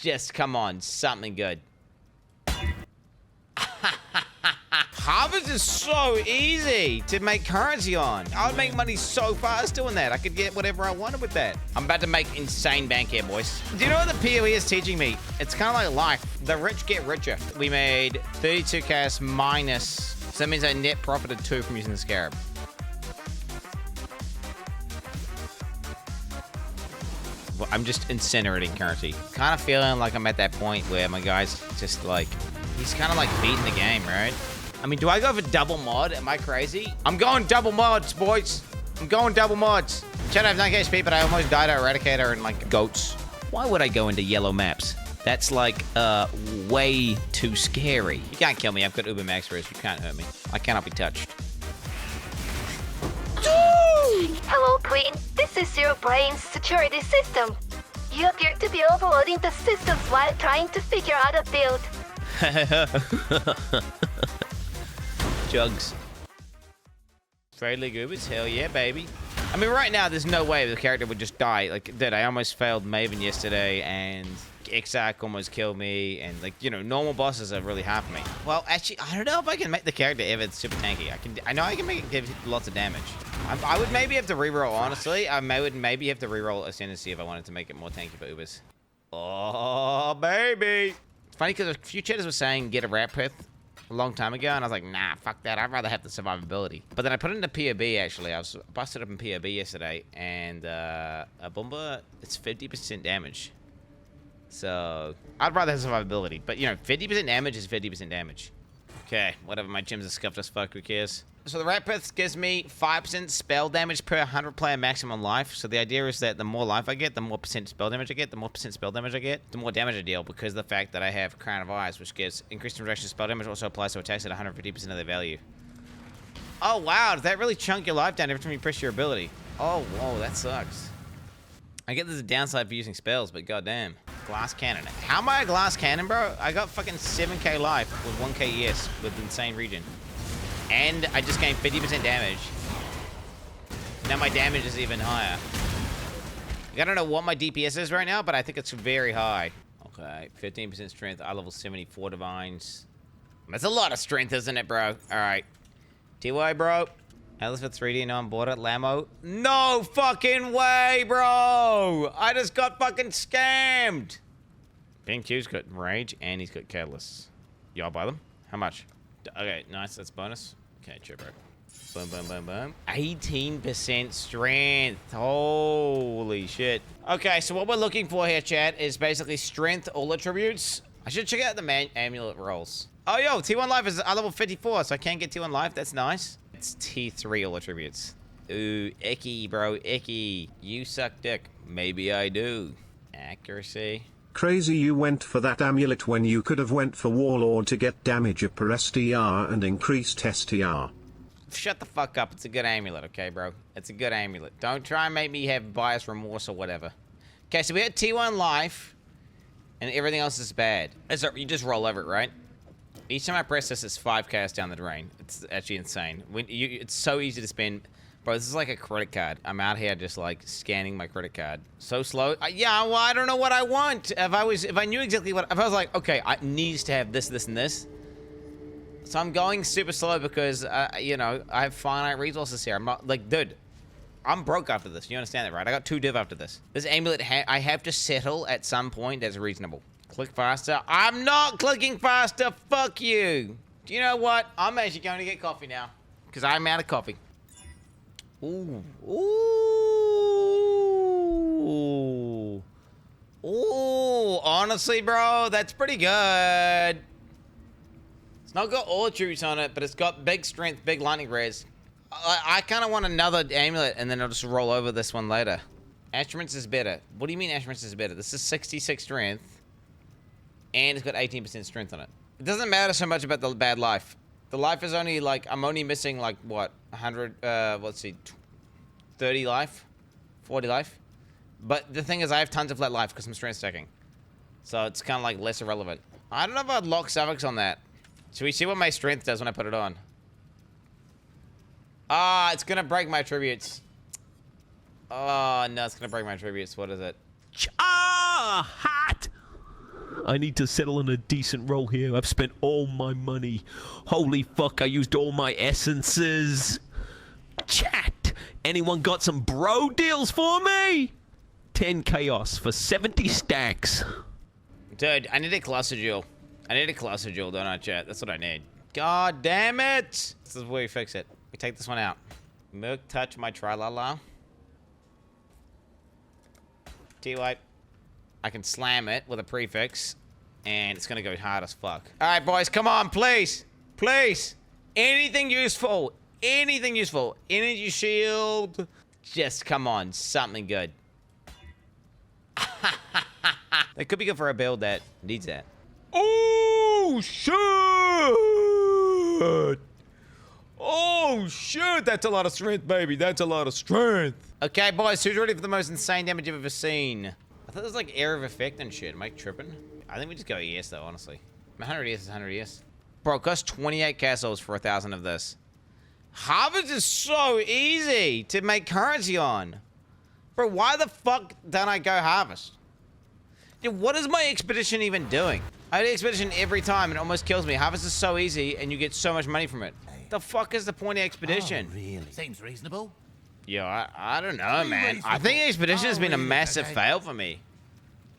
Just come on, something good. Harvest is so easy to make currency on. I would make money so fast doing that. I could get whatever I wanted with that. I'm about to make insane bank here, boys. Do you know what the PoE is teaching me? It's kind of like life. The rich get richer. We made 32 cash minus, so that means I net profited 2 from using the scarab. Well, I'm just incinerating currency. Kind of feeling like I'm at that point where my guy's just like, he's kind of like beating the game, right? I mean, do I go for double mod? Am I crazy? I'm going double mods, boys. I'm going double mods. Chat, I have 9 HP, but I almost died to Eradicator and like goats. Why would I go into yellow maps? That's like way too scary. You can't kill me. I've got Uber Max Res. You can't hurt me. I cannot be touched. Hello, Quin. This is your brain's security system. You appear to be overloading the systems while trying to figure out a build. Jugs. Friendly goobers, hell yeah, baby. I mean, right now, there's no way the character would just die. Like, dude, I almost failed Maven yesterday, and Exarch almost killed me, and, like, you know, normal bosses are really hard for me. Well, actually, I don't know if I can make the character ever super tanky. I know I can make it give lots of damage. I would maybe have to reroll, honestly. I would maybe have to reroll Ascendancy if I wanted to make it more tanky for Ubers. Oh, baby. It's funny because a few chatters were saying get a Rat Pith a long time ago, and I was like, nah, fuck that. I'd rather have the survivability. But then I put it into POB, actually. I was busted up in POB yesterday, and a Boomba, it's 50% damage. So, I'd rather have survivability. But, you know, 50% damage is 50% damage. Okay, whatever. My gyms are scuffed as fuck. Who cares? So the Rat Pith gives me 5% spell damage per 100 player maximum life. So the idea is that the more life I get, the more percent spell damage I get. The more percent spell damage I get, the more damage I deal, because of the fact that I have Crown of Eyes, which gives increased reduction of spell damage, also applies to attacks at 150% of their value. Oh, wow. Does that really chunk your life down every time you press your ability? Oh, whoa. That sucks. I get there's a downside for using spells, but goddamn. Glass cannon. How am I a glass cannon, bro? I got fucking 7k life with 1k ES with insane regen. And I just gained 50% damage. Now my damage is even higher. I don't know what my DPS is right now, but I think it's very high. Okay, 15% strength. I level 74 divines. That's a lot of strength, isn't it, bro? All right. TY, bro. Atlas for 3D and on board at Lamo. No fucking way, bro! I just got fucking scammed! Pink Q's got Rage and he's got Catalyst. Y'all buy them? How much? Okay, nice. That's bonus. Okay, chill, bro. Boom, boom, boom, boom. 18% strength. Holy shit. Okay, so what we're looking for here, chat, is basically strength, all attributes. I should check out the amulet rolls. Oh, yo, T1 life is level 54, so I can't get T1 life. That's nice. It's T3 all attributes. Ooh, icky, bro, icky. You suck dick. Maybe I do. Accuracy. Crazy you went for that amulet when you could have went for Warlord to get damage up per STR and increased STR. Shut the fuck up. It's a good amulet, okay, bro? It's a good amulet. Don't try and make me have bias remorse or whatever. Okay, so we had T1 life, and everything else is bad. You just roll over it, right? Each time I press this, it's 5 casts down the drain. It's actually insane. It's so easy to spend. Bro, this is like a credit card. I'm out here just like scanning my credit card. So slow. Yeah, well, I don't know what I want. If I knew exactly what, if I was like, okay, I needs to have this, this, and this. So I'm going super slow because, you know, I have finite resources here. I'm not, like, dude, I'm broke after this. You understand that, right? I got 2 div after this. This amulet, I have to settle at some point that's reasonable. Click faster. I'm not clicking faster. Fuck you. Do you know what? I'm actually going to get coffee now because I'm out of coffee. Ooh. Ooh. Ooh. Honestly, bro, that's pretty good. It's not got all attributes on it, but it's got big strength, big lightning res. I kind of want another amulet, and then I'll just roll over this one later. Instruments is better. What do you mean Instruments is better? This is 66 strength. And it's got 18% strength on it. It doesn't matter so much about the bad life. The life is only like, I'm only missing like, what, 100, let's see, 30 life? 40 life? But the thing is, I have tons of flat life because I'm strength stacking. So it's kind of like less irrelevant. I don't know if I'd lock suffix on that. Should we see what my strength does when I put it on? Ah, it's gonna break my attributes. Oh, no, it's gonna break my attributes. What is it? Ah, hot! I need to settle on a decent roll here. I've spent all my money. Holy fuck, I used all my essences. Chat, anyone got some bro deals for me? 10 chaos for 70 stacks. Dude, I need a cluster jewel. I need a cluster jewel, don't I, chat? That's what I need. God damn it! This is where we fix it. We take this one out. Milk touch my tri-la-la. T-wipe. I can slam it with a prefix, and it's gonna go hard as fuck. Alright, boys, come on, please! Please! Anything useful! Anything useful! Energy shield! Just come on, something good. That could be good for a build that needs that. Oh, shit! Oh, shit! That's a lot of strength, baby. That's a lot of strength. Okay, boys, who's ready for the most insane damage you've ever seen? I thought it was like area of effect and shit. Am I tripping? I think we just go ES, though, honestly. 100 ES is 100 ES. Bro, it costs 28 castles for 1,000 of this. Harvest is so easy to make currency on. Bro, why the fuck don't I go harvest? Dude, what is my expedition even doing? I do expedition every time and it almost kills me. Harvest is so easy and you get so much money from it. The fuck is the point of expedition? Oh, really? Seems reasonable. Yeah, I don't know, man. I think expedition has been a massive fail for me.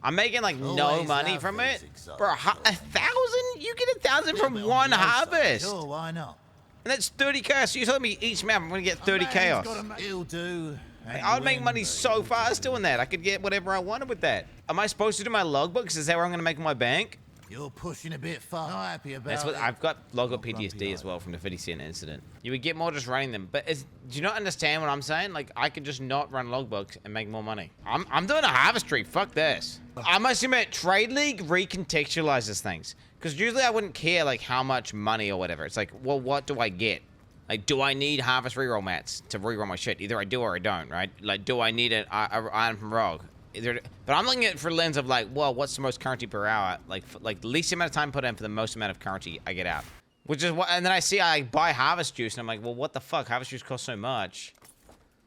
I'm making like no money from it. Bro, 1,000? You get 1,000 from one harvest. Sure, why not? And that's 30 chaos. So you're telling me each map I'm gonna get 30 chaos. It'll do. I would make money so fast doing that. I could get whatever I wanted with that. Am I supposed to do my logbooks? Is that where I'm gonna make my bank? You're pushing a bit far. Not happy about That's what it. I've got logbook PTSD as well from the 50-cent incident. You would get more just running them, but do you not understand what I'm saying? Like I could just not run logbooks and make more money. I'm doing a harvest tree. Fuck this. I must admit, Trade League recontextualizes things because usually I wouldn't care like how much money or whatever. It's like, well, what do I get? Like, do I need harvest reroll mats to reroll my shit? Either I do or I don't, right? Like, do I need an item from Rogue? But I'm looking at it for lens of like, well, what's the most currency per hour? Like the least amount of time put in for the most amount of currency I get out. Which is what, and then I buy harvest juice and I'm like, well, what the fuck? Harvest juice costs so much.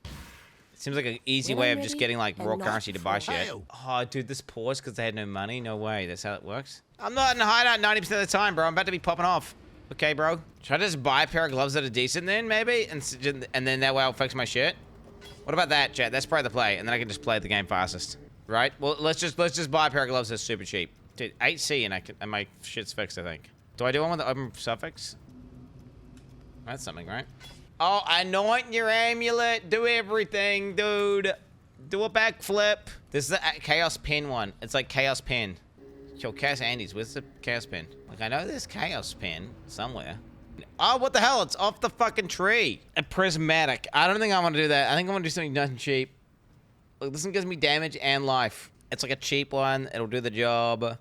It seems like an easy way of just getting like raw currency to buy shit. Oh, dude, this pause because they had no money? No way. That's how it works. I'm not in the hideout 90% of the time, bro. I'm about to be popping off. Okay, bro. Should I just buy a pair of gloves that are decent then, maybe? And then that way I'll fix my shit? What about that, chat? That's probably the play, and then I can just play the game fastest. Right? Well, let's just buy a pair of gloves that's super cheap. Dude, 8C and my shit's fixed, I think. Do I do one with the open suffix? That's something, right? Oh, anoint your amulet. Do everything, dude. Do a backflip. This is the Chaos Pen one. It's like Chaos Pen. Yo, Chaos Andes, where's the Chaos Pen? Like, I know there's Chaos Pen somewhere. Oh, what the hell? It's off the fucking tree. A prismatic. I don't think I want to do that. I think I want to do something nice and cheap. Look, this one gives me damage and life. It's like a cheap one. It'll do the job.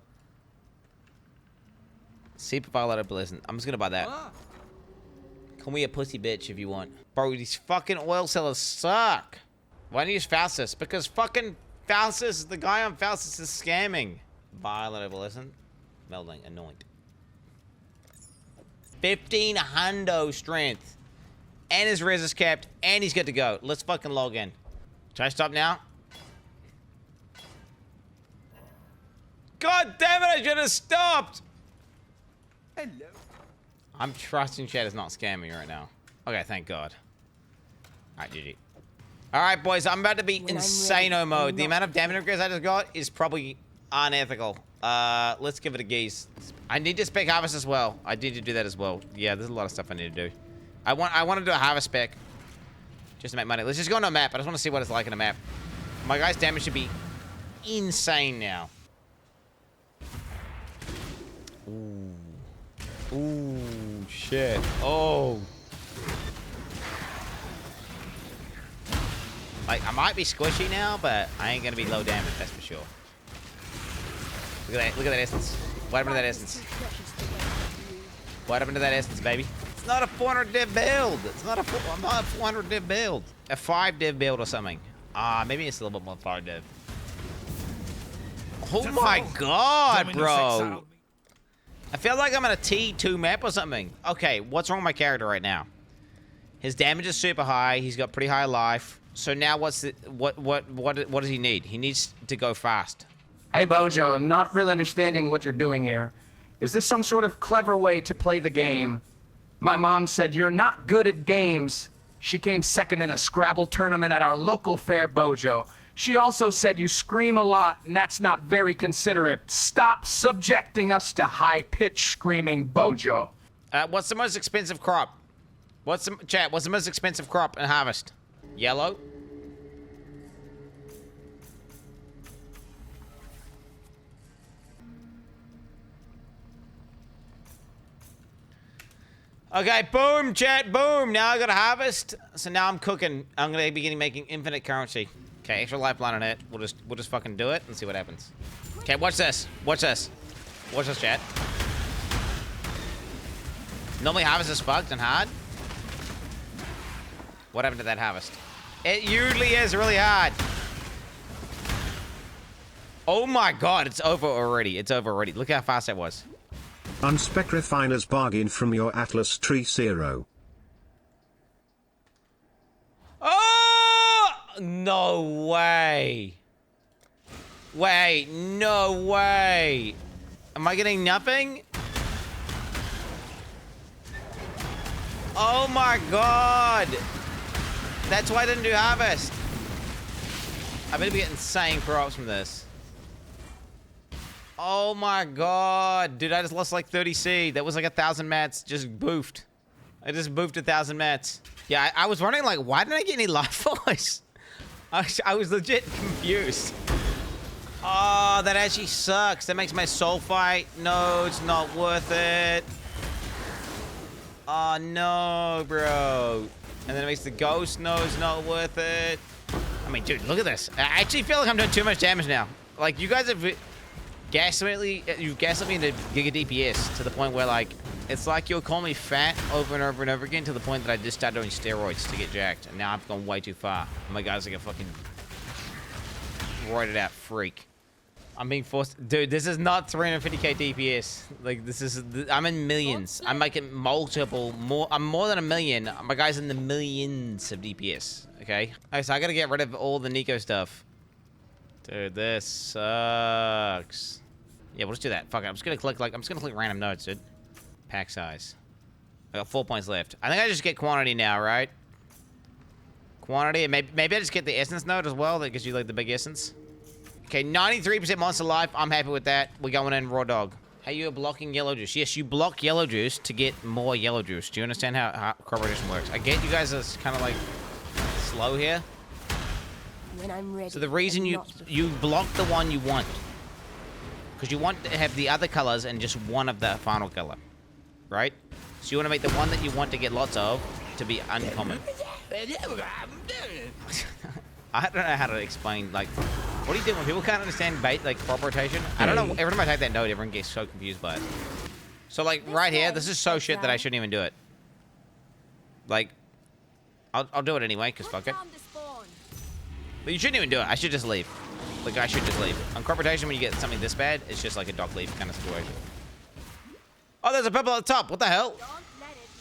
Super Violet Blessing. I'm just gonna buy that. Call me a pussy bitch if you want. Bro, these fucking oil sellers suck. Why don't you use Faustus? Because fucking Faustus, the guy on Faustus is scamming. Violet Blessing. Melding. Anoint. 15 hundo strength. And his res is capped. And he's good to go. Let's fucking log in. Should I stop now? God damn it, I should have stopped! Hello. I'm trusting chat is not scamming right now. Okay, thank God. Alright, GG. Alright, boys, I'm about to be insano mode. The amount of damage upgrades I just got is probably unethical. Let's give it a geese. I need to spec harvest as well. I need to do that as well. Yeah, there's a lot of stuff I need to do. I want to do a harvest spec. Just to make money. Let's just go on a map. I just want to see what it's like on a map. My guy's damage should be insane now. Ooh. Ooh, shit. Oh. Like, I might be squishy now, but I ain't gonna be low damage, that's for sure. Look at that. Look at that essence. What happened to that essence? What happened to that essence, baby? It's not a 400 div build. It's not a 400 div build. A 5 div build or something. Maybe it's a little bit more 5 div. Oh my god, bro. I feel like I'm on a T2 map or something. Okay, what's wrong with my character right now? His damage is super high. He's got pretty high life. So now what does he need? He needs to go fast. Hey, Bojo, I'm not really understanding what you're doing here. Is this some sort of clever way to play the game? My mom said you're not good at games. She came second in a Scrabble tournament at our local fair, Bojo. She also said you scream a lot, and that's not very considerate. Stop subjecting us to high-pitched screaming, Bojo. What's the most expensive crop? What's the most expensive crop in harvest? Yellow? Okay, boom, chat, boom. Now I got to harvest. So now I'm cooking. I'm gonna be making infinite currency. Okay, extra lifeline on it. We'll just fucking do it and see what happens. Okay, watch this. Watch this. Watch this, chat. Normally harvest is fucked and hard. What happened to that harvest? It usually is really hard. Oh my god, it's over already. It's over already. Look how fast that was. Unspec refiner's bargain from your Atlas Tree Zero. Oh! No way. Wait, no way. Am I getting nothing? Oh my god. That's why I didn't do harvest. I better be getting insane crops from this. Oh my god. Dude, I just lost like 30 seed. That was like 1,000 mats just boofed. I just boofed 1,000 mats. Yeah, I was wondering like, why didn't I get any life force? I was legit confused. Oh, that actually sucks. That makes my sulfite nodes not worth it. Oh no, bro. And then it makes the ghost nodes not worth it. I mean, dude, look at this. I actually feel like I'm doing too much damage now. Like, you guys have gaslit me into giga DPS to the point where, like, it's like you'll call me fat over and over and over again to the point that I just started doing steroids to get jacked. And now I've gone way too far. And my guy's like a fucking roided out freak. I'm being forced. Dude, this is not 350k DPS. Like, this is. I'm in millions. I'm making multiple. I'm more than a million. My guy's in the millions of DPS. Okay? Alright, so I gotta get rid of all the Nico stuff. Dude, this sucks. Yeah, we'll just do that. Fuck it. I'm just gonna click, like, I'm just gonna click random nodes, dude. Pack size. I got 4 points left. I think I just get quantity now, right? Quantity, and maybe I just get the essence node as well. That gives you, like, the big essence. Okay, 93% monster life. I'm happy with that. We're going in raw dog. Hey, you're blocking yellow juice. Yes, you block yellow juice to get more yellow juice. Do you understand how crop rotation works? I get you guys are kind of like slow here. When I'm ready. So the reason you block the one you want, because you want to have the other colors and just one of the final color, right? So you want to make the one that you want to get lots of to be uncommon. I don't know how to explain, like, what do you do when people can't understand bait, like, crop rotation? I don't know. Every time I take that node, everyone gets so confused by it. So, like, right here, this is so shit that I shouldn't even do it. Like, I'll do it anyway, because fuck it. But you shouldn't even do it. I should just leave. Like, I should just leave. On crop rotation, when you get something this bad, it's just like a dock leave kind of situation. Oh, there's a purple at the top. What the hell?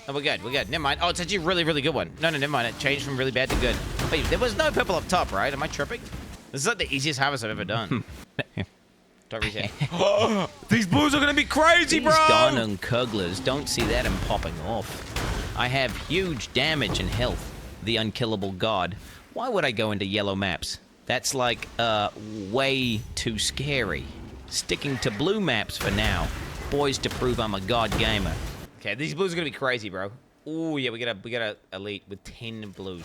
Oh, we're good. We're good. Never mind. Oh, it's actually a really, really good one. No, never mind. It changed from really bad to good. Wait, there was no purple up top, right? Am I tripping? This is like the easiest harvest I've ever done. Don't reset. These blues are going to be crazy, bro! These diamond cugglers don't see that and popping off. I have huge damage and health. The unkillable god. Why would I go into yellow maps? That's like, way too scary. Sticking to blue maps for now. Boys to prove I'm a god gamer. Okay, these blues are gonna be crazy, bro. Oh yeah, we got a elite with 10 blues.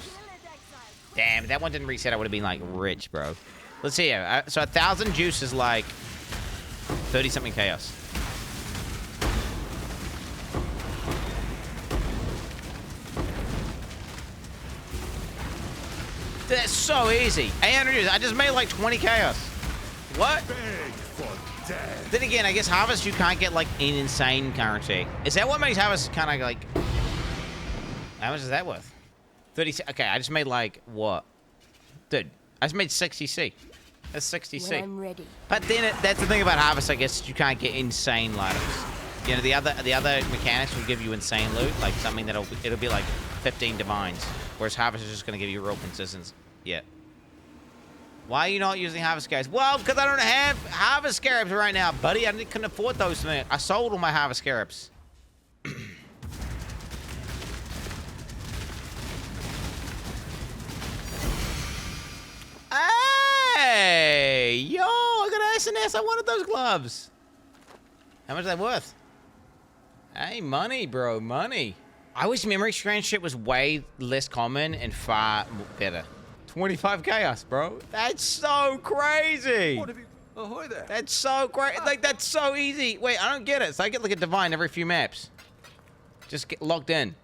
Damn, if that one didn't reset, I would have been like rich, bro. Let's see here. So 1,000 juice is like 30 something chaos. That's so easy. 800 juice. I just made like 20 chaos. What? Then again, I guess harvest you can't get like an insane currency. Is that what makes harvest kind of like? How much is that worth? 30. Okay, I just made like what? Dude, I just made 60C. That's 60C. When I'm ready. But then that's the thing about harvest. I guess you can't get insane items. You know, the other mechanics will give you insane loot, like something it'll be like 15 divines, whereas harvest is just gonna give you real consistency. Yeah. Why are you not using harvest scarabs? Well, because I don't have harvest scarabs right now, buddy. I couldn't afford those to me. I sold all my harvest scarabs. Hey! Yo, I got an SNS. I wanted those gloves. How much are they worth? Hey, money, bro. Money. I wish memory strain shit was way less common and far better. 25 chaos, bro. That's so crazy. What have you? Ahoy there. That's so great. Like, that's so easy. Wait, I don't get it. So I get like a divine every few maps. Just get locked in.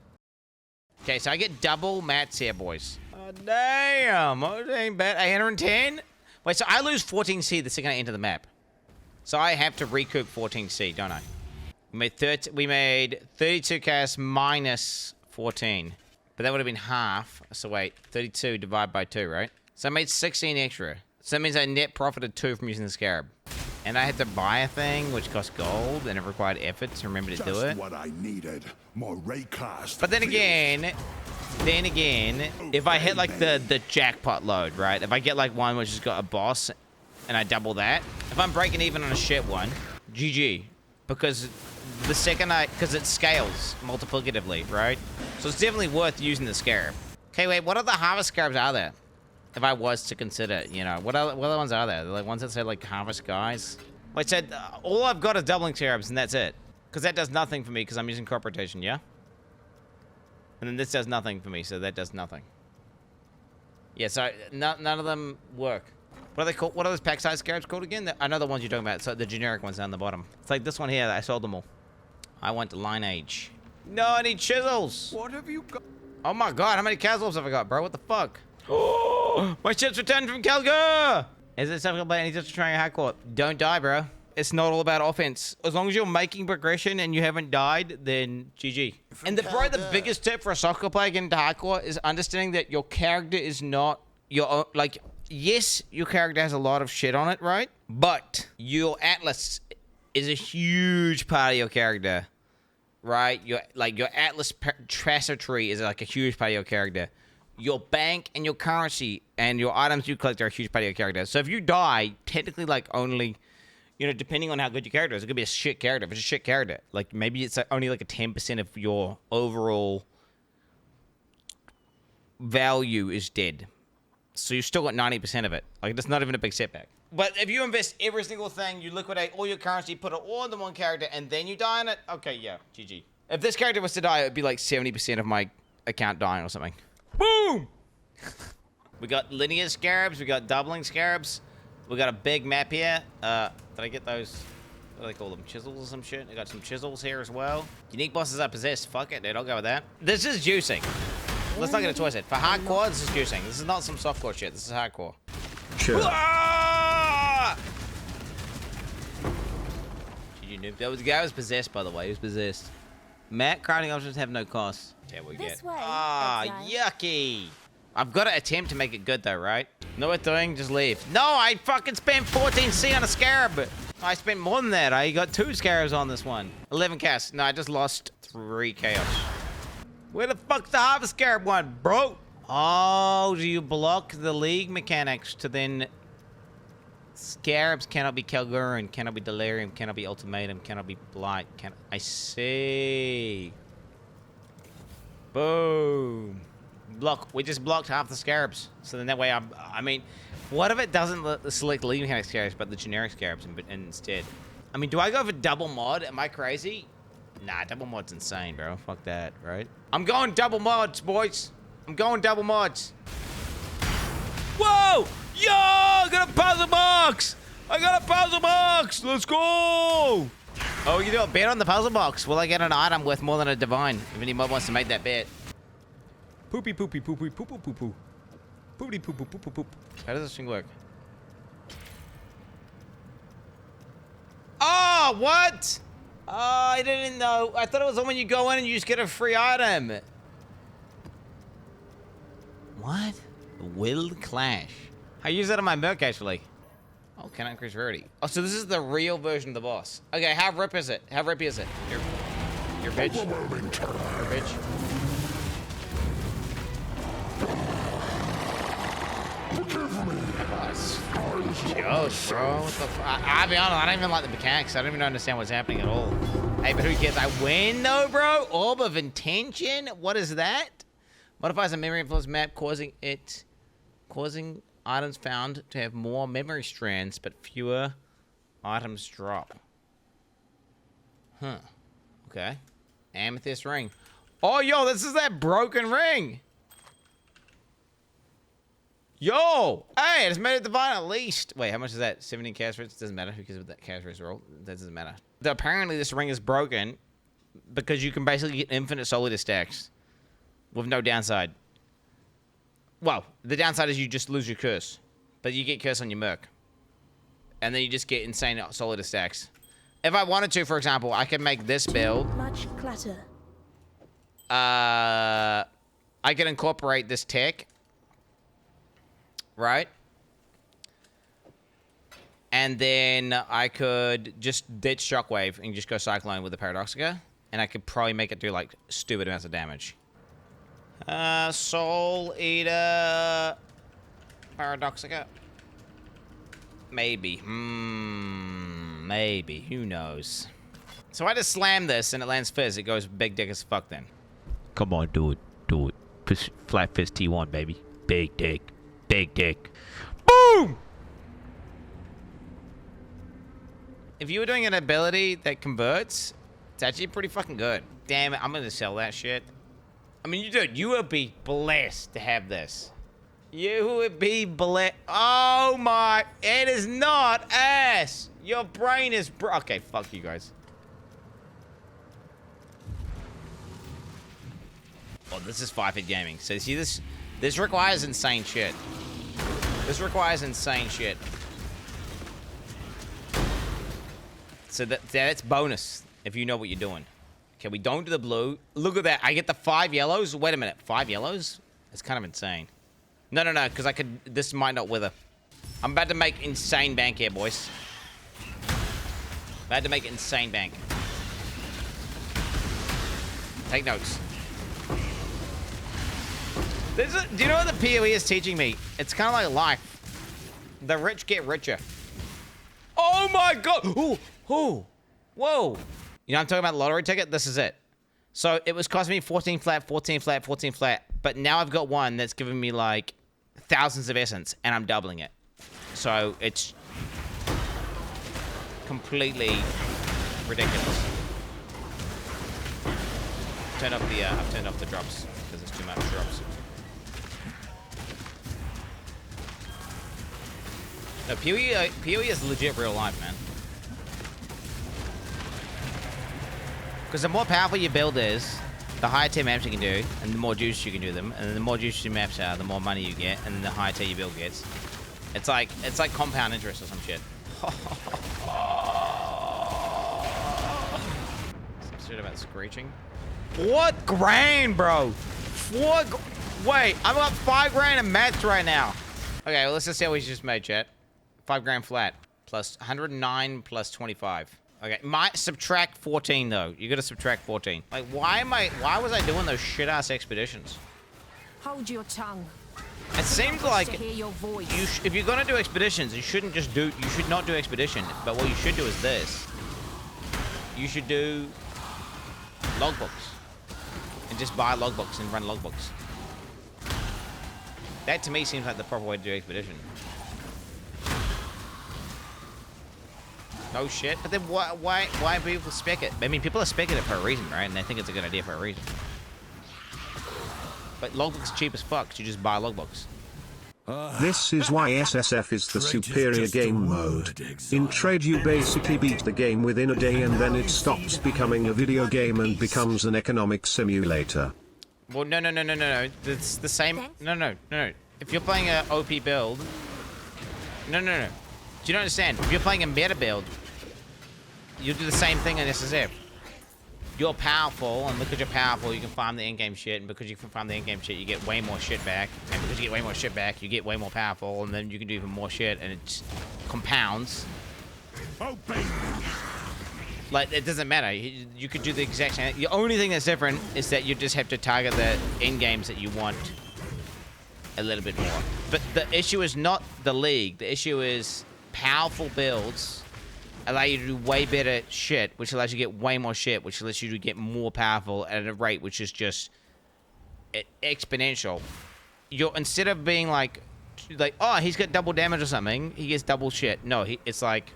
Okay, so I get double mats here, boys. Oh, damn. Oh, that ain't bad. 810? Wait, so I lose 14C the second I enter the map. So I have to recoup 14C, don't I? We made 32 chaos minus 14. But that would have been half. So wait, 32 divided by 2, right? So I made 16 extra. So that means I net profited 2 from using the scarab. And I had to buy a thing which cost gold and it required effort to remember to do it. What I needed. More raycast. But then again, if I hit like the jackpot load, right? If I get like one which has got a boss and I double that, if I'm breaking even on a shit one, GG. Because the second because it scales multiplicatively, right? So it's definitely worth using the scarab. Okay, wait, what other harvest scarabs are there? If I was to consider, you know, what other ones are there? Like ones that say like harvest guys? Wait, so all I've got is doubling scarabs and that's it. Because that does nothing for me because I'm using crop rotation, yeah? And then this does nothing for me, so that does nothing. Yeah, so none of them work. What are they called? What are those pack size scarabs called again? I know the ones you're talking about. So the generic ones down the bottom. It's like this one here. I sold them all. I want lineage. No, I need chisels. What have you got? Oh my god, how many casuals have I got, bro? What the fuck? Oh, my ship's returned from Calgary. Is it something about any just trying hardcore? Don't die, bro. It's not all about offense. As long as you're making progression and you haven't died, then GG. And the biggest tip for a soccer player getting into hardcore is understanding that your character is not your own, like, yes, your character has a lot of shit on it, right? But your atlas is a huge part of your character, right? Your atlas tracer tree is like a huge part of your character. Your bank and your currency and your items you collect are a huge part of your character. So if you die, technically, like, only, you know, depending on how good your character is, it could be a shit character. If it's a shit character, like, maybe it's only like a 10% of your overall value is dead. So you've still got 90% of it. Like, that's not even a big setback. But if you invest every single thing, you liquidate all your currency, put it all into one character, and then you die on it, okay, yeah, GG. If this character was to die, it would be like 70% of my account dying or something. Boom! We got linear scarabs, we got doubling scarabs, we got a big map here. Did I get those? What do they call them? Chisels or some shit? I got some chisels here as well. Unique bosses I possess. Fuck it, dude. I'll go with that. This is juicing. Let's not get it twisted. For hardcore, this is juicing. This is not some softcore shit. This is hardcore. Sure. GG noob. The guy was possessed, by the way. He was possessed. Matt, crafting options have no cost. Yeah, we get. This way, Ah, exile. yucky. I've got to attempt to make it good, though, right? Know what we're doing? Just leave. No, I fucking spent 14C on a scarab. I spent more than that. I got 2 scarabs on this one. 11 casts. No, I just lost 3 chaos. Where the fuck's the harvest scarab one, bro? Oh, do you block the league mechanics to then... Scarabs cannot be Calgurin, cannot be Delirium, cannot be Ultimatum, cannot be Blight, I see. Boom. Block. We just blocked half the scarabs. So then that way I mean, what if it doesn't select league mechanic scarabs, but the generic scarabs instead? I mean, do I go for double mod? Am I crazy? Nah, double mod's insane, bro. Fuck that, right? I'm going double mods, boys. I'm going double mods. Whoa! Yo! I got a puzzle box! I got a puzzle box! Let's go! Oh, you do a bet on the puzzle box. Will I get an item worth more than a divine? If any mod wants to make that bet. Poopy poopy poopy poo poo poo poo. Poopy poo poo poo poo poop. How does this thing work? Oh, what? Oh, I didn't know. I thought it was when you go in and you just get a free item. What? Will clash. I use that on my merc actually. Oh, can I increase rarity? Oh, so this is the real version of the boss. Okay, how rip is it? How rippy is it? Your bitch. Your bitch. Yo, bro. What the I'll be honest, I don't even like the mechanics. I don't even understand what's happening at all. Hey, but who cares? I win though, bro. Orb of Intention? What is that? Modifies a memory influence map, causing items found to have more memory strands, but fewer items drop. Huh. Okay. Amethyst ring. Oh, yo, this is that broken ring. Yo! Hey, it's made it divine at least. Wait, how much is that? 17 cash rates? Doesn't matter. Who cares what that cash rates roll? That doesn't matter. Apparently, this ring is broken because you can basically get infinite Solidus stacks with no downside. Well, the downside is you just lose your curse. But you get curse on your merc. And then you just get insane Solidus stacks. If I wanted to, for example, I could make this build. Much clutter. I could incorporate this tech. Right? And then I could just ditch Shockwave and just go Cyclone with the Paradoxica. And I could probably make it do, like, stupid amounts of damage. Soul Eater... Paradoxica? Maybe. Maybe. Who knows? So I just slam this and it lands fizz. It goes big dick as fuck then. Come on, do it. Do it. Flat fist T1, baby. Big dick. Big dick. Boom! If you were doing an ability that converts, it's actually pretty fucking good. Damn it, I'm gonna sell that shit. I mean, dude, you would be blessed to have this. You would be blessed. Oh my, it is not ass. Your brain is okay, fuck you guys. Oh, this is 5-hit gaming. So see this? This requires insane shit. This requires insane shit. So that's bonus if you know what you're doing. Okay, we don't do the blue. Look at that. I get the 5 yellows. Wait a minute. 5 yellows? That's kind of insane. No, because I could... This might not wither. I'm about to make insane bank here, boys. About to make insane bank. Take notes. Do you know what the PoE is teaching me? It's kind of like life. The rich get richer. Oh my god! Ooh! Whoa! You know I'm talking about the lottery ticket? This is it. So it was costing me 14 flat, 14 flat, 14 flat. But now I've got one that's giving me like thousands of essence and I'm doubling it. So it's completely ridiculous. I've turned off the drops because there's too much drops. No, PoE is legit real life, man. Because the more powerful your build is, the higher tier maps you can do, and the more juice you can do them, and then the more juice your maps are, the more money you get, and then the higher tier your build gets. It's like compound interest or some shit. Some shit about screeching. What grand, bro? Wait, I'm up 5 grand in maths right now. Okay, well, let's just see how we just made, chat. 5 grand flat. Plus 109 plus 25. Okay, subtract 14 though. You gotta subtract 14. Like, why was I doing those shit-ass expeditions? Hold your tongue. It seems like To hear your voice. if you're gonna do expeditions, you should not do expedition. But what you should do is this. You should do logbooks. And just buy logbooks and run logbooks. That to me seems like the proper way to do expedition. No shit, but then why people spec it? I mean, people are specking it for a reason, right? And they think it's a good idea for a reason. But logbooks are cheap as fuck, so you just buy logbooks. This is why SSF is the superior game mode. In trade you basically beat the game within a day and then it stops becoming a video game and becomes an economic simulator. Well, no. It's the same. No. If you're playing a OP build... No. Do you not understand? If you're playing a meta build, you'll do the same thing in SSF. You're powerful, and because you're powerful, you can farm the in-game shit, and because you can farm the in-game shit, you get way more shit back, and because you get way more shit back, you get way more powerful, and then you can do even more shit, and it compounds. Like, it doesn't matter. You could do the exact same. The only thing that's different is that you just have to target the end games that you want. a little bit more. But the issue is not the league. The issue is powerful builds allow you to do way better shit, which allows you to get way more shit, which allows you to get more powerful at a rate which is just exponential. Instead of being like, oh, he's got double damage or something, he gets double shit. No, it's like,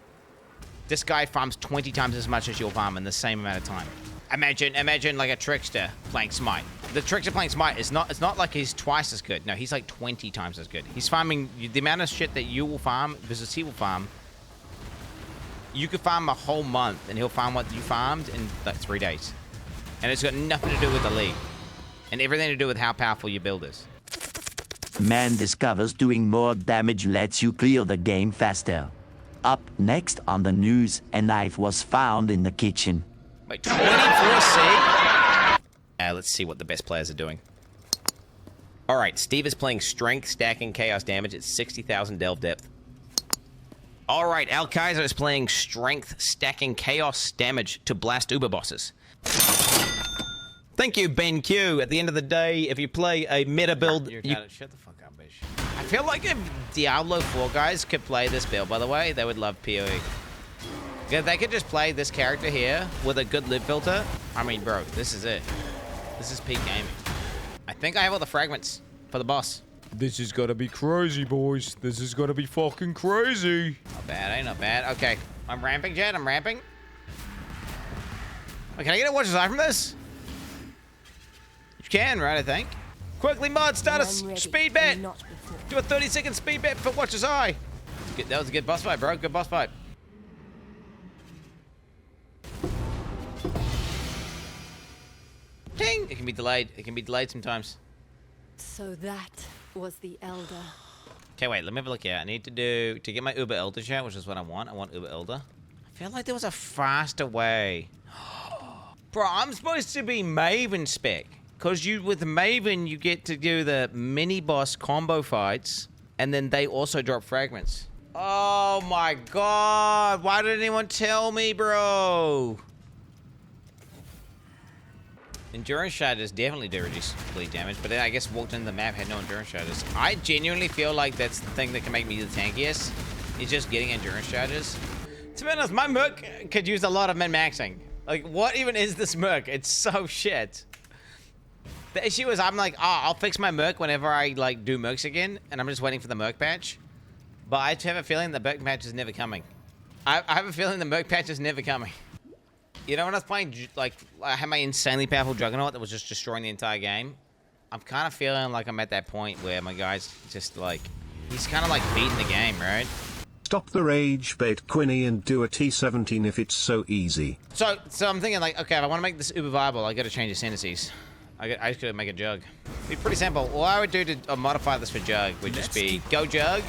this guy farms 20 times as much as you'll farm in the same amount of time. Imagine like a trickster playing Smite. The trickster playing Smite is it's not like he's twice as good. No, he's like 20 times as good. He's farming the amount of shit that you will farm versus he will farm. You could farm a whole month and he'll farm what you farmed in like 3 days. And it's got nothing to do with the league. And everything to do with how powerful your build is. Man discovers doing more damage lets you clear the game faster. Up next on the news, a knife was found in the kitchen. Wait, 24C? Let's see what the best players are doing. All right, Steve is playing Strength, stacking Chaos damage at 60,000 delve depth. All right, Al Kaiser is playing Strength, stacking Chaos damage to blast Uber bosses. Thank you, Ben Q. At the end of the day, if you play a meta build... Shut the fuck up, bitch. I feel like if Diablo 4 guys could play this build, by the way, they would love PoE. Yeah, they could just play this character here with a good live filter. I mean, bro, this is it. This is peak gaming. I think I have all the fragments for the boss. This is gonna be crazy, boys. This is gonna be fucking crazy. Not bad, eh? Not bad. Okay, I'm ramping, Jed. I'm ramping. Wait, can I get a watch aside from this? You can, right, I think. Quickly, mod, start a speed bet. Do a 30-second speed bet for Watcher's Eye. That was a good boss fight, bro. Good boss fight. Ding! It can be delayed. It can be delayed sometimes. So that was the Elder. Okay, wait. Let me have a look here. I need to get my Uber Elder chat, which is what I want. I want Uber Elder. I feel like there was a faster way. Bro, I'm supposed to be Maven spec. Because with Maven, you get to do the mini-boss combo fights, and then they also drop fragments. Oh my god, why didn't anyone tell me, bro? Endurance shatters definitely do reduce bleed damage, but then I guess walked into the map, had no endurance shatters. I genuinely feel like that's the thing that can make me the tankiest, is just getting endurance shatters. To be honest, my Merc could use a lot of min-maxing. Like, what even is this Merc? It's so shit. The issue is I'm like, I'll fix my Merc whenever I like do Mercs again, and I'm just waiting for the Merc patch. But I have a feeling the Merc patch is never coming. I have a feeling the Merc patch is never coming. You know, when I was playing, like, I had my insanely powerful Juggernaut that was just destroying the entire game. I'm kind of feeling like I'm at that point where my guy's just like, he's kind of like beating the game, right? Stop the rage bait, Quinny, and do a T17 if it's so easy. So I'm thinking like, okay, if I want to make this uber viable, I got to change the syntheses. I just gotta make a Jug. It'd be pretty simple. All I would do to modify this for Jug would just be go Jug,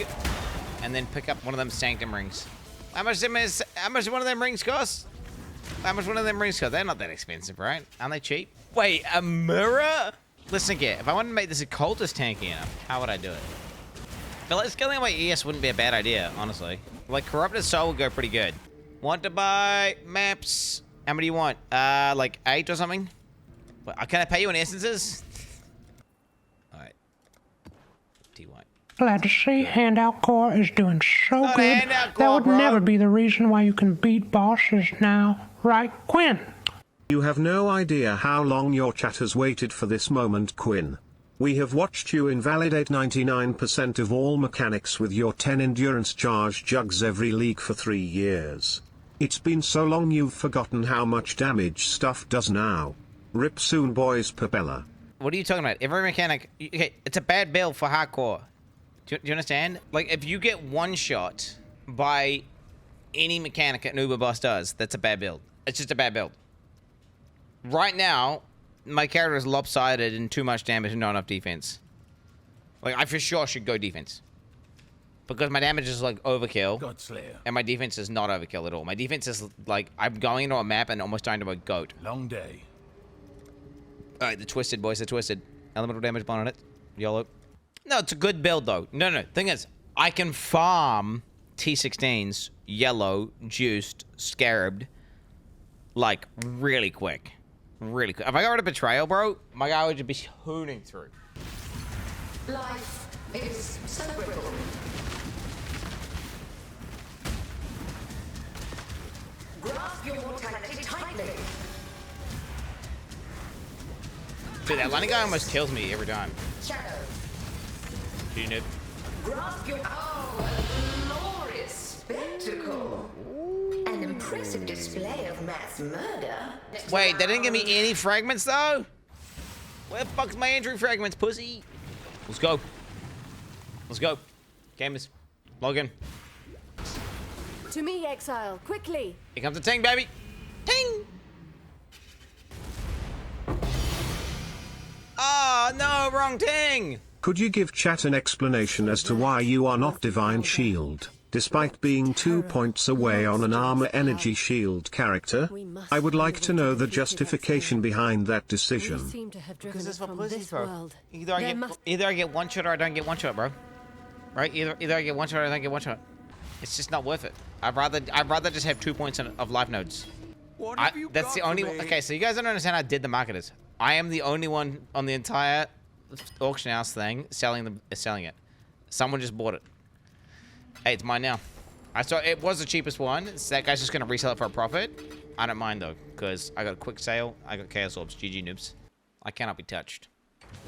and then pick up one of them Sanctum rings. How much one of them rings cost? How much one of them rings cost? They're not that expensive, right? Aren't they cheap? Wait, a mirror? Listen, here, if I wanted to make this Occultist tanky enough, how would I do it? I feel like scaling my ES wouldn't be a bad idea, honestly. Like, Corrupted Soul would go pretty good. Want to buy maps? How many do you want? Like 8 or something? Can I pay you in essences? Alright. T-White. Glad to see Handout Core is doing so Not good. Handout Core, That would bro. never be the reason why you can beat bosses now. Right, Quin? You have no idea how long your chat has waited for this moment, Quin. We have watched you invalidate 99% of all mechanics with your 10 endurance charge jugs every league for 3 years. It's been so long you've forgotten how much damage stuff does now. Rip soon, boys. Papella. What are you talking about? Every mechanic... Okay, it's a bad build for hardcore. Do you understand? Like, if you get one shot by any mechanic an Uber boss does, that's a bad build. It's just a bad build. Right now, my character is lopsided and too much damage and not enough defense. Like, I for sure should go defense. Because my damage is, like, overkill. Godslayer. And my defense is not overkill at all. My defense is, like, I'm going into a map and almost dying to a goat. Long day. Alright, the Twisted, boys. The Twisted. Elemental damage bond on it. YOLO. No, it's a good build, though. No. Thing is, I can farm T16s, yellow, juiced, scarabed, like, really quick. Really quick. If I got rid of Betrayal, bro, my guy would just be hooning through. Life is so brittle. Grasp your mortality tightly. Dude, that lightning guy almost kills me every time. Shako. Noob. Grasp your... Oh, a glorious spectacle. An impressive display of mass murder. Wait, they didn't give me any fragments though? Where the fuck's my injury fragments, pussy? Let's go. Let's go. Gamers, log in. To me, exile, quickly. Here comes the Tink, baby. Ting! Oh, no, wrong Ting! Could you give chat an explanation as to why you are not Divine Shield, despite being 2 points away on an armor energy shield character? I would like to know the justification behind that decision. Seem to have driven Because it's it for from pussies, this bro. world. Either I get one shot or I don't get one shot, bro. Right? Either I get one shot or I don't get one shot. It's just not worth it. I'd rather just have 2 points of life nodes. That's the only one. Okay, so you guys don't understand how dead the market is. I am the only one on the entire auction house thing selling it. Someone just bought it. Hey, it's mine now. I saw it was the cheapest one. So that guy's just gonna resell it for a profit. I don't mind though, because I got a quick sale. I got chaos orbs. GG noobs. I cannot be touched.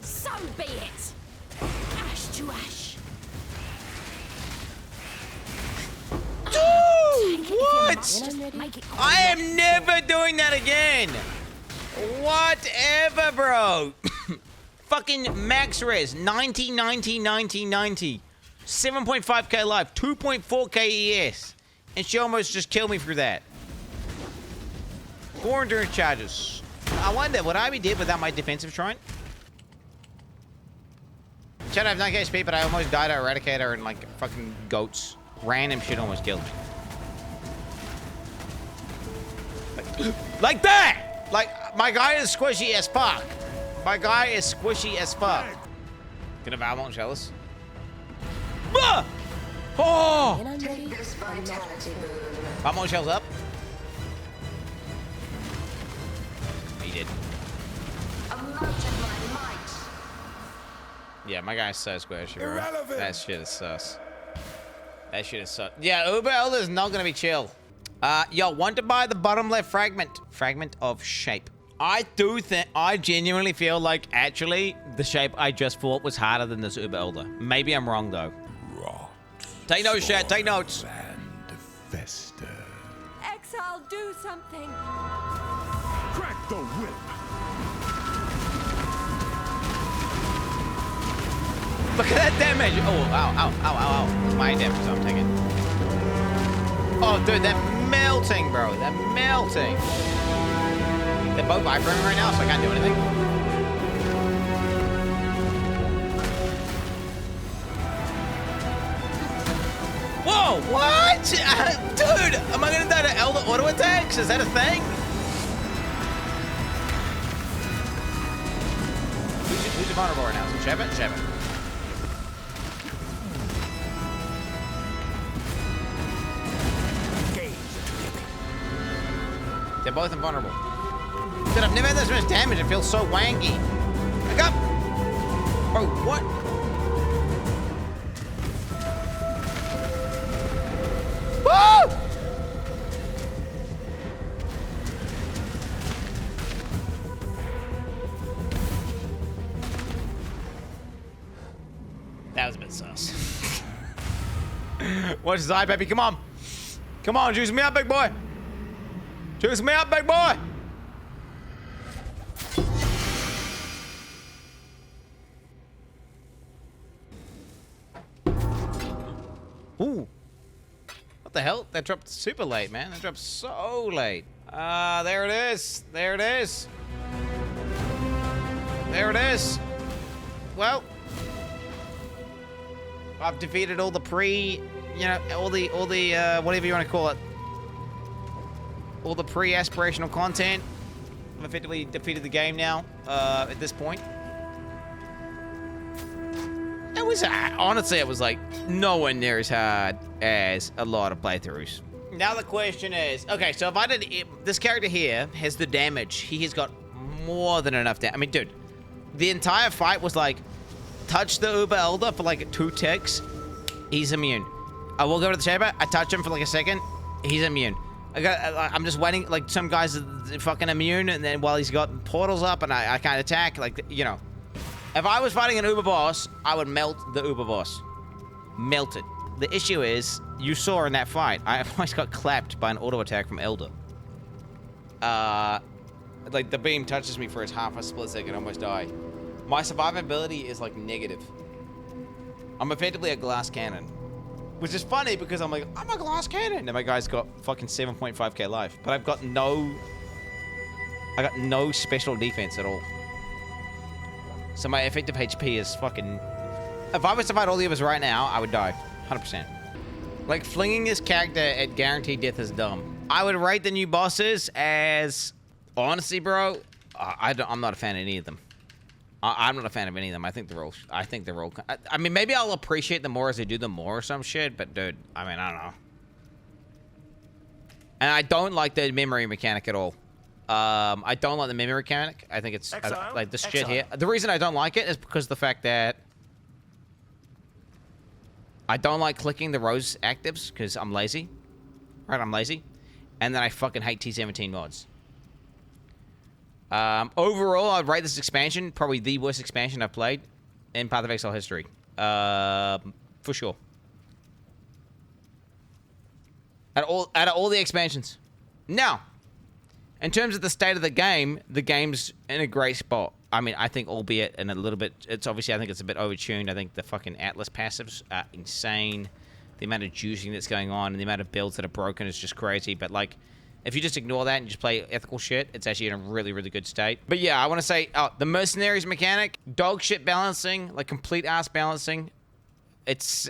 Some be it. Ash to ash. Dude, what? I am never doing that again. Whatever, bro. Fucking max res. 90, 90, 90, 90. 7.5k life. 2.4k ES. And she almost just killed me through that. 4 endurance charges. I wonder, would I be dead without my defensive shrine? Should I have 9k HP, but I almost died to Eradicator and like fucking goats. Random shit almost killed me. Like that! Like, my guy is squishy as fuck. My guy is squishy as fuck. Gonna Valmont jealous. Ah! Oh! Valmont shells up. He did. Yeah, my guy's so squishy, bro. That shit is sus. That shit is sus. Yeah, Uber Elder is not gonna be chill. Yo, want to buy the bottom left fragment. Fragment of shape. I genuinely feel like actually the shape I just fought was harder than this Uber Elder. Maybe I'm wrong though. Take notes, chat, take notes. Exile, do something. Crack the whip. Look at that damage. Oh, ow, ow, ow, ow, ow. My damage I'm taking. Oh, dude, they're melting, bro. They're melting. They're both vibrating right now, so I can't do anything. Whoa, what? Dude, am I gonna die to Elder auto attacks? Is that a thing? Who's vulnerable right now? Is it Sheva? Sheva. They're both invulnerable. Dude, I've never had this much damage. It feels so wanky. Back up! Bro, what? Woo! That was a bit sus. Watch his eye, baby. Come on. Come on, juice me up, big boy. Juice me up, big boy! Ooh. What the hell? That dropped super late, man. That dropped so late. There it is. There it is. There it is. Well, I've defeated all the all the whatever you want to call it. All the pre-aspirational content. I've effectively defeated the game now, at this point. It was, honestly, it was like nowhere near as hard as a lot of playthroughs. Now the question is, okay, so if I did, this character here has the damage. He has got more than enough damage. I mean, dude, the entire fight was like touch the Uber Elder for like 2 ticks. He's immune. I walk over to the chamber. I touch him for like a second. He's immune. I'm just waiting. Like some guys are fucking immune, and then while he's got portals up, and I can't attack. Like, you know, if I was fighting an Uber boss, I would melt the Uber boss. Melt it. The issue is, you saw in that fight, I almost got clapped by an auto attack from Elder. Like the beam touches me for half a split second, I almost die. My survivability is like negative. I'm effectively a glass cannon. Which is funny because I'm like, I'm a glass cannon. And my guy's got fucking 7.5k life. But I've got no... I got no special defense at all. So my effective HP is fucking... If I was to fight all the others right now, I would die. 100%. Like, flinging this character at guaranteed death is dumb. I would rate the new bosses as... Honestly, bro, I'm not a fan of any of them. I'm not a fan of any of them. I think they're all... I mean, maybe I'll appreciate them more as I do them more or some shit, but dude, I mean, I don't know. And I don't like the memory mechanic at all. I don't like the memory mechanic. I think it's like this shit here. The reason I don't like it is because of the fact that I don't like clicking the rose actives because I'm lazy. Right, I'm lazy. And then I fucking hate T17 mods. Overall, I'd rate this expansion probably the worst expansion I've played in Path of Exile history. For sure. Out of all the expansions. Now, in terms of the state of the game's in a great spot. I mean, I think, albeit in a little bit, it's obviously, I think it's a bit overtuned. I think the fucking Atlas passives are insane. The amount of juicing that's going on and the amount of builds that are broken is just crazy. But like, if you just ignore that and just play ethical shit, it's actually in a really, really good state. But yeah, I want to say, the mercenaries mechanic, dog shit balancing, like complete ass balancing. It's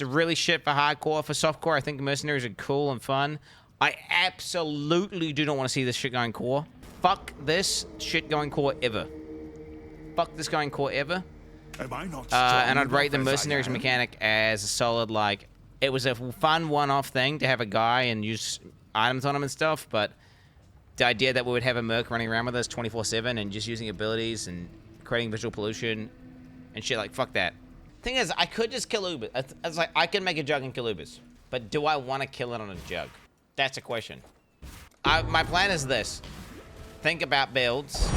really shit for hardcore. For softcore, I think mercenaries are cool and fun. I absolutely do not want to see this shit going core. Fuck this shit going core ever. Fuck this going core ever. Am I not and I'd rate the mercenaries mechanic as a solid, like, it was a fun one-off thing to have a guy and use items on him and stuff, but the idea that we would have a merc running around with us 24/7 and just using abilities and creating visual pollution and shit, like, fuck that. Thing is, I could just kill Ubers. It's like, I can make a jug and kill Ubers, but do I want to kill it on a jug? That's a question. My plan is this. Think about builds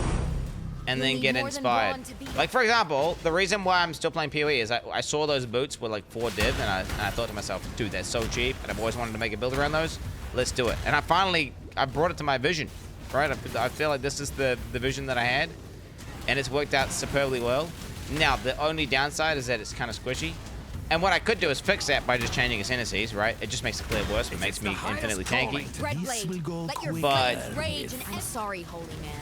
and then get inspired. Like, for example, the reason why I'm still playing PoE is I saw those boots were like 4 div, and I thought to myself, dude, they're so cheap, and I've always wanted to make a build around those. Let's do it. And I brought it to my vision, right? I feel like this is the vision that I had, and it's worked out superbly well. Now, the only downside is that it's kind of squishy. And what I could do is fix that by just changing ascendancies, right? It just makes the clear worse, but makes me infinitely tanky. But rage and sorry, holy man.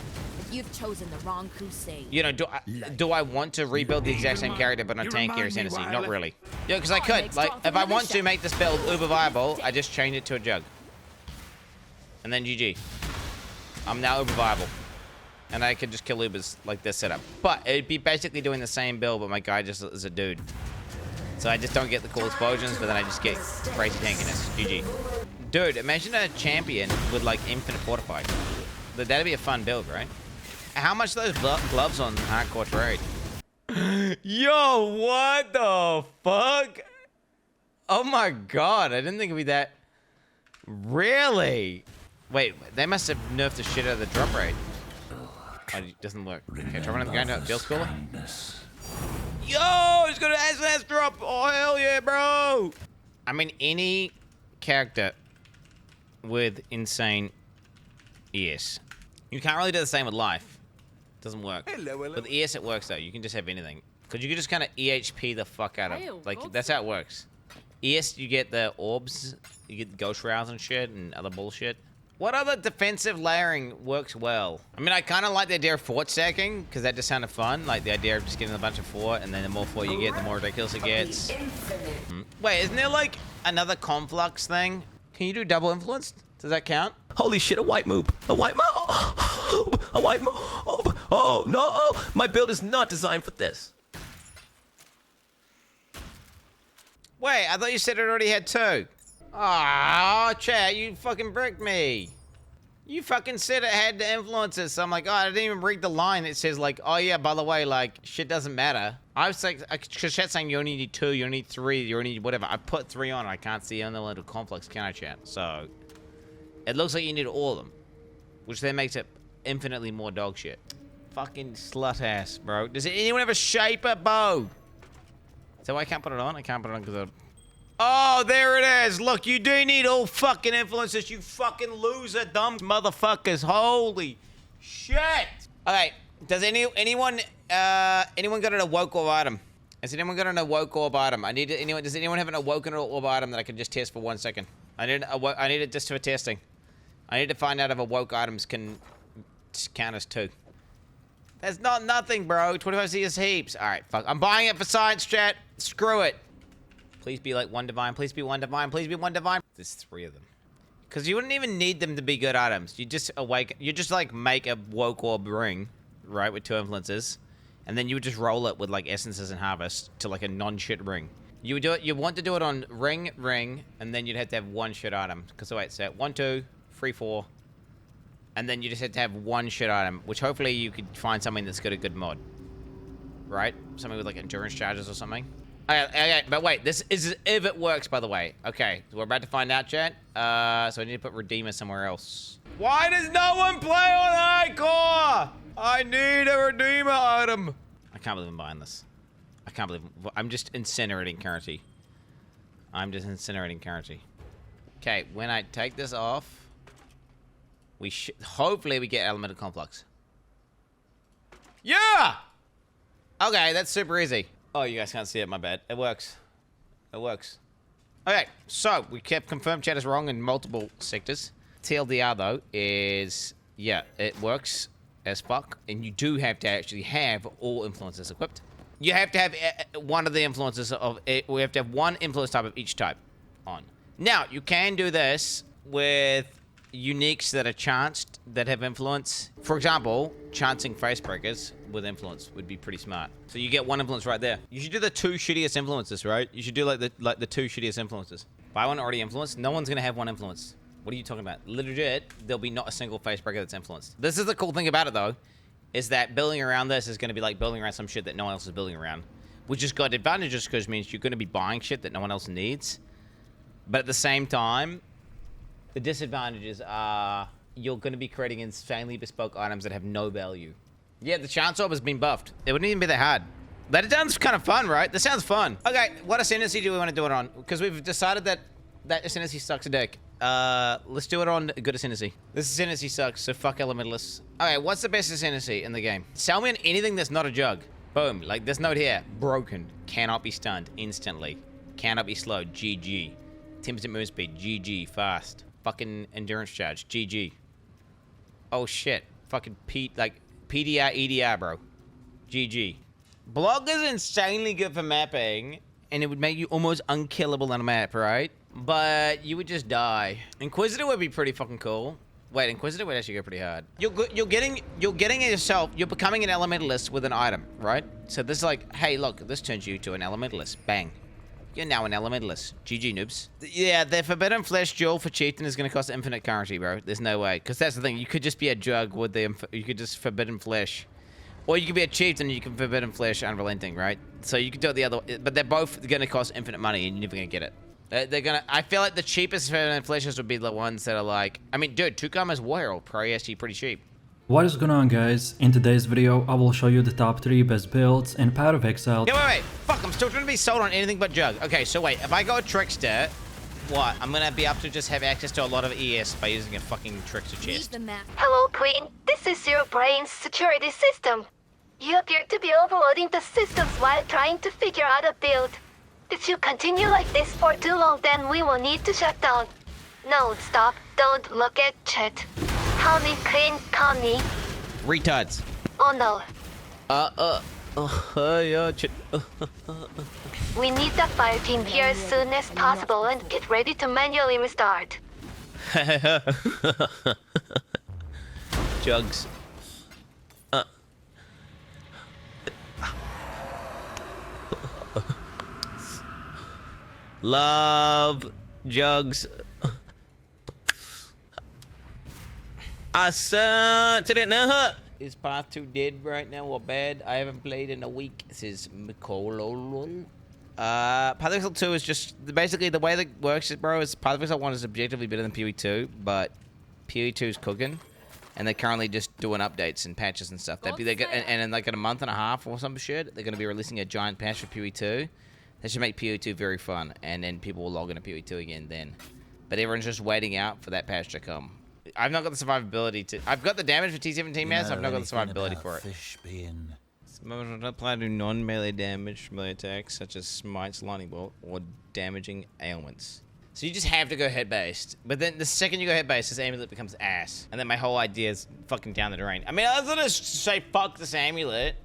You've chosen the wrong crusade. You know, do I want to rebuild the exact same character but not tanky or ascendancy? Not really. Yeah, because I could. Like, if I want to make this build uber viable, I just change it to a jug. And then GG. I'm now uber viable. And I could just kill Ubers like this setup. But it'd be basically doing the same build, but my guy just is a dude. So I just don't get the cool explosions, but then I just get crazy tankiness. GG. Dude, imagine a champion with like infinite fortify. That'd be a fun build, right? How much are those gloves on hardcore trade? Yo, what the fuck? Oh my god, I didn't think it'd be that. Really? Wait, they must have nerfed the shit out of the drop rate. Oh, it doesn't work. Okay, try running the guy into field schooler. Yo, he's got an SS drop. Oh, hell yeah, bro. I mean, any character with insane ES. You can't really do the same with life. Doesn't work. With ES, it works, though. You can just have anything. Because you can just kind of EHP the fuck out of... Like, that's how it works. ES, you get the orbs. You get ghost rounds and shit and other bullshit. What other defensive layering works well? I mean, I kind of like the idea of fort stacking, because that just sounded fun. Like, the idea of just getting a bunch of fort, and then the more fort you get, the more ridiculous it gets. Wait, isn't there, like, another conflux thing? Can you do double influence? Does that count? Holy shit, a white move. A white move. A white move. Oh, no. My build is not designed for this. Wait, I thought you said it already had 2. Aw, chat, you fucking bricked me. You fucking said it had the influences, so I'm like, oh, I didn't even read the line. It says like, oh yeah, by the way, like, shit doesn't matter. I was like, because chat's saying you only need 2, you only need 3, you only need whatever. I put 3 on, I can't see on the little complex, can I, chat? So, it looks like you need all of them, which then makes it infinitely more dog shit. Fucking slut ass, bro. Does anyone have a shaper bow? So I can't put it on? I can't put it on because oh, there it is. Look, you do need all fucking influences, you fucking loser, dumb motherfuckers. Holy shit. Okay, does anyone got an awoke orb item? Has anyone got an awoke orb item? Does anyone have an awoken orb item that I can just test for 1 second? I need it just for testing. I need to find out if awoke items can count as 2. That's not nothing, bro. 25 CS heaps. All right, fuck. I'm buying it for science, chat. Screw it. Please be like 1 divine. Please be 1 divine. Please be 1 divine. There's 3 of them. Because you wouldn't even need them to be good items. You just like make a woke orb ring, right, with 2 influences. And then you would just roll it with like essences and harvest to like a non-shit ring. You would do it, you want to do it on ring, and then you'd have to have 1 shit item. Because wait, so 1, 2, 3, 4. And then you just had to have 1 shit item, which hopefully you could find something that's got a good mod. Right? Something with like endurance charges or something. Okay, but wait, this is if it works, by the way. Okay, so we're about to find out, chat. So I need to put Redeemer somewhere else. Why does no one play on high core? I need a Redeemer item. I can't believe I'm buying this. I can't believe I'm just incinerating currency. I'm just incinerating currency. Okay, when I take this off, hopefully we get elemental complex. Yeah! Okay, that's super easy. Oh, you guys can't see it, my bad. It works. It works. Okay, so we kept confirmed chat is wrong in multiple sectors. TLDR though is, yeah, it works as fuck, and you do have to actually have all influences equipped. You have to have one of the influences of it. We have to have 1 influence type of each type on. Now, you can do this with uniques that are chanced that have influence. For example, chancing face breakers with influence would be pretty smart. So you get 1 influence right there. You should do the 2 shittiest influences, right? You should do like the 2 shittiest influences. Buy 1 already influenced. No one's gonna have 1 influence. What are you talking about? Legit, there'll be not a single face breaker that's influenced. This is the cool thing about it though, is that building around this is gonna be like building around some shit that no one else is building around, which has got advantages because it means you're gonna be buying shit that no one else needs. But at the same time, the disadvantages are you're going to be creating insanely bespoke items that have no value. Yeah, the chance orb has been buffed. It wouldn't even be that hard. That sounds kind of fun, right? That sounds fun. Okay, what ascendancy do we want to do it on? Because we've decided that ascendancy sucks a dick. Let's do it on good ascendancy. This ascendancy sucks, so fuck elementalists. Okay, what's the best ascendancy in the game? Sell me on anything that's not a jug. Boom, like this note here. Broken. Cannot be stunned instantly. Cannot be slowed. GG. 10% movement speed. GG. Fast. Fucking endurance charge. GG. Oh shit. Fucking PDR, EDR, bro. GG. Block is insanely good for mapping, and it would make you almost unkillable on a map, right? But you would just die. Inquisitor would be pretty fucking cool. Wait, Inquisitor would actually go pretty hard. You're getting yourself, you're becoming an elementalist with an item, right? So this is like, hey, look, this turns you to an elementalist. Bang. You're now an elementalist. GG, noobs. Yeah, the Forbidden Flesh jewel for Chieftain is going to cost infinite currency, bro. There's no way. Because that's the thing. You could just be a jug with the... You could just Forbidden Flesh. Or you could be a Chieftain and you can Forbidden Flesh Unrelenting, right? So you could do it the other way. But they're both going to cost infinite money and you're never going to get it. They're going to... I feel like the cheapest Forbidden Fleshes would be the ones that are like... I mean, dude, 2 is Warrior. Probably actually pretty cheap. What is going on, guys? In today's video, I will show you the top 3 best builds in Path of Exile. Yeah, wait. Fuck, I'm still trying to be sold on anything but Jug. Okay, so wait. If I go Trickster, what? I'm going to be able to just have access to a lot of ES by using a fucking Trickster chest. Hello, Quin. This is Zero Brain's security system. You appear to be overloading the systems while trying to figure out a build. If you continue like this for too long, then we will need to shut down. No, stop. Don't look at chat. Call me Quin, call me. Retards. Oh no. Yeah, We need the fire team here as soon as possible and get ready to manually restart. Jugs. Love Jugs. I sent it now. Is Path 2 dead right now or bad? I haven't played in a week, says Mikololol. Path of Exile 2 is just... Basically, the way that works, bro, is Path of Exile 1 is objectively better than PoE 2, but PoE 2 is cooking. And they're currently just doing and patches and stuff. And in like in a month and a half or some shit, they're going to be releasing a giant patch for PoE 2. That should make PoE 2 very fun, and then people will log into PoE 2 again then. But everyone's just waiting out for that patch to come. I've not got the survivability to... I've got the damage for T17 mass, I've not got the survivability for it. Fish being... Some apply to non-melee damage, melee attacks, such as smites, lightning bolt, or damaging ailments. So you just have to go head-based. But then the second you go head-based, this amulet becomes ass. And then my whole idea is fucking down the drain. I mean, I was gonna say fuck this amulet.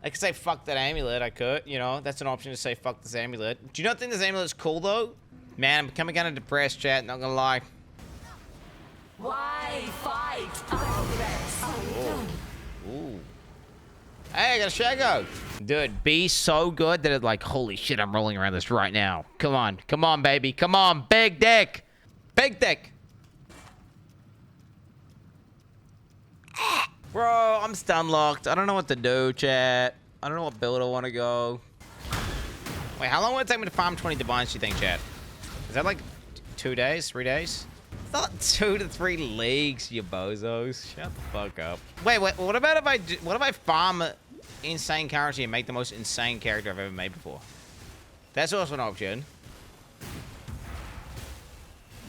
I could say fuck that amulet, I could. You know, that's an option to say fuck this amulet. Do you not think this amulet's cool, though? Man, I'm becoming kind of depressed, chat, not gonna lie. Why fight? Ooh. Hey, I got a Shako. Dude, be so good that it's like, holy shit, I'm rolling around this right now. Come on. Come on, baby. Come on. Big dick. Big dick. Bro, I'm stun locked. I don't know what to do, chat. I don't know what build I want to go. Wait, how long will it take me to farm 20 divines, do you think, chat? Is that like 2 days? 3 days? It's not 2 to 3 leagues, you bozos. Shut the fuck up. Wait, what about if I farm insane currency and make the most insane character I've ever made before? That's also an option.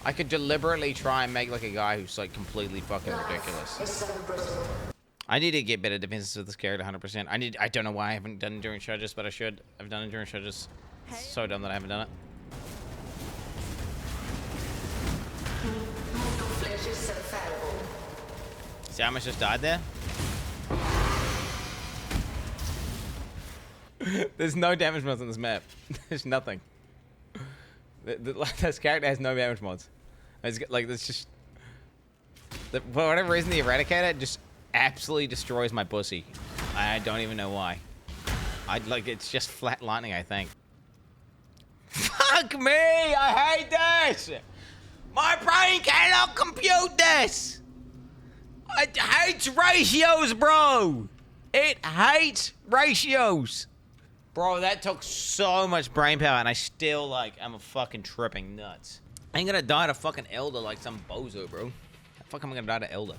I could deliberately try and make like a guy who's like completely fucking ridiculous. I need to get better defenses with this character 100%. I don't know why I haven't done Enduring Charges, but I should. I've done Enduring Charges. It's so dumb that I haven't done it. See how much just died there? There's no damage mods on this map. There's nothing. This character has no damage mods. It's like, it's just... For whatever reason, the Eradicator just absolutely destroys my pussy. I don't even know why. It's just flat lightning, I think. Fuck me! I hate this! My brain cannot compute this! It hates ratios, bro! It hates ratios! Bro, that took so much brain power, and I still, I'm a fucking tripping nuts. I ain't gonna die to fucking Elder like some bozo, bro. How the fuck am I gonna die to Elder?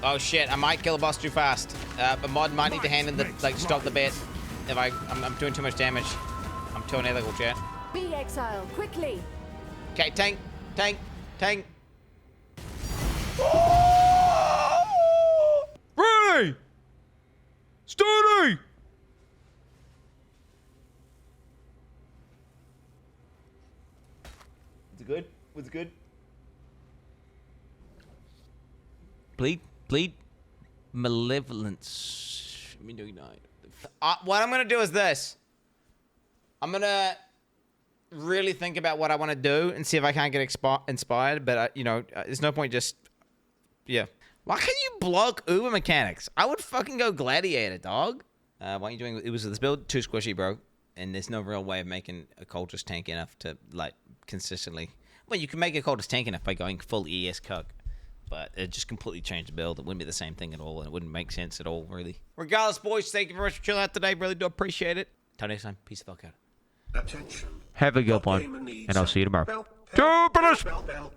Oh shit, I might kill a boss too fast. A mod might need to hand in the, stop the bet. If I'm doing too much damage. I'm too unethical, chat. Be exiled, quickly! Okay, tank. Ready! Steady! Was it good? Bleed. Malevolence. What I'm gonna do is this. I'm gonna really think about what I want to do and see if I can't get inspired. But there's no point just. Yeah. Why can't you block Uber mechanics? I would fucking go Gladiator, dog. Why are you doing? It was this build too squishy, bro. And there's no real way of making Occultist tank enough to consistently. Well, you can make Occultist tank enough by going full ES cuck. But it just completely changed the build. It wouldn't be the same thing at all, and it wouldn't make sense at all, really. Regardless, boys, thank you very much for chilling out today. Really do appreciate it. Till next time, peace the fuck out. Attention. Have a good one, and I'll see you tomorrow. Bell.